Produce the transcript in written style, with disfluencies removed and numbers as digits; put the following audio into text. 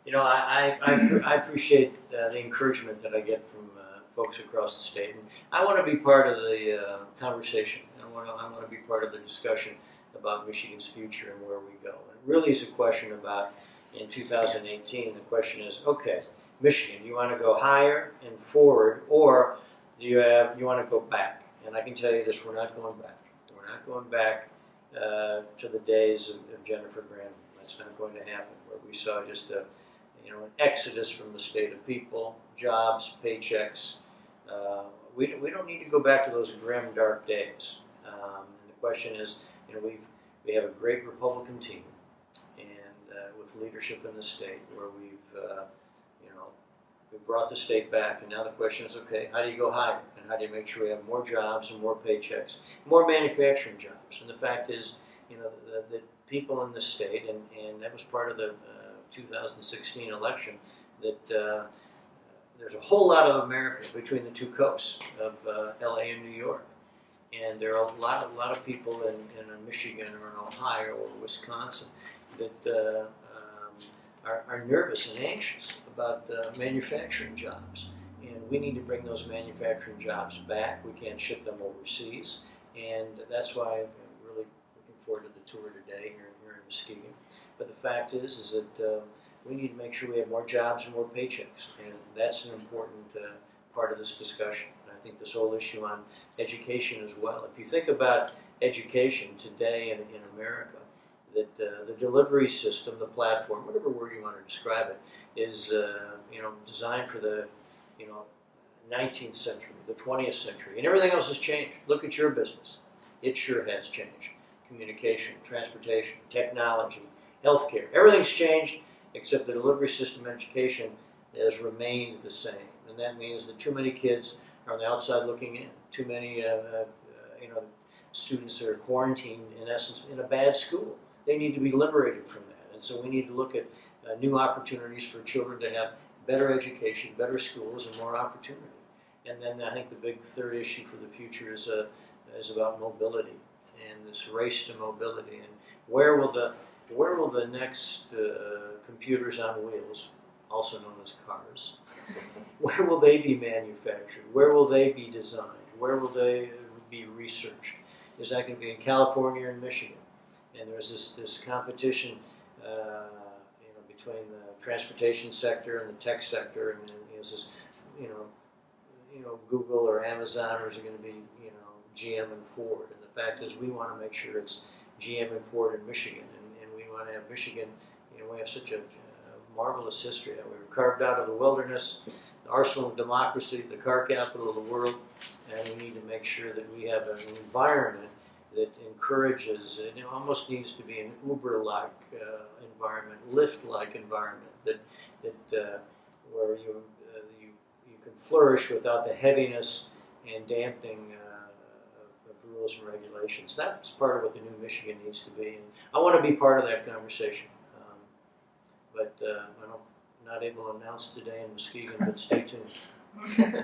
You know, I appreciate the encouragement that I get from folks across the state, and I want to be part of the conversation. I want to be part of the discussion about Michigan's future and where we go. And it really is a question about, in 2018, the question is, okay, Michigan, do you want to go higher and forward, or do you want to go back? And I can tell you this: we're not going back. We're not going back to the days of Jennifer Granholm. That's not going to happen. Where we saw just an exodus from the state of people, jobs, paychecks. We don't need to go back to those grim, dark days. And the question is, we have a great Republican team, and with leadership in the state, where we've brought the state back, and now the question is, okay, how do you go higher? And how do you make sure we have more jobs and more paychecks, more manufacturing jobs? And the fact is, the people in the state, and that was part of the 2016 election, that there's a whole lot of America between the two coasts of LA and New York. And there are a lot of people in Michigan or in Ohio or Wisconsin that are nervous and anxious about manufacturing jobs. And we need to bring those manufacturing jobs back. We can't ship them overseas. And that's why I'm really looking forward to the tour today here in Muskegon. But the fact is that we need to make sure we have more jobs and more paychecks. And that's an important part of this discussion. I think this whole issue on education as well. If you think about education today in America, that the delivery system, the platform, whatever word you want to describe it, is designed for the 19th century, the 20th century, and everything else has changed. Look at your business; it sure has changed. Communication, transportation, technology, healthcare, everything's changed, except the delivery system in education has remained the same, and that means that too many kids are on the outside looking in. Too many students are quarantined, in essence, in a bad school. They need to be liberated from that. And so we need to look at new opportunities for children to have better education, better schools, and more opportunity. And then I think the big third issue for the future is about mobility and this race to mobility. And where will the next computers on wheels, also known as cars, where will they be manufactured? Where will they be designed? Where will they be researched? Is that going to be in California or in Michigan? And there's this competition between the transportation sector and the tech sector, and is this, Google or Amazon, or is it going to be GM and Ford? And the fact is, we want to make sure it's GM and Ford in Michigan, and we want to have Michigan. We have such a marvelous history. We were carved out of the wilderness, the arsenal of democracy, the car capital of the world, and we need to make sure that we have an environment that encourages, it almost needs to be an Uber-like environment, Lyft-like environment, that where you can flourish without the heaviness and dampening of rules and regulations. That's part of what the new Michigan needs to be, and I want to be part of that conversation. But I'm not able to announce today in Muskegon, but stay tuned.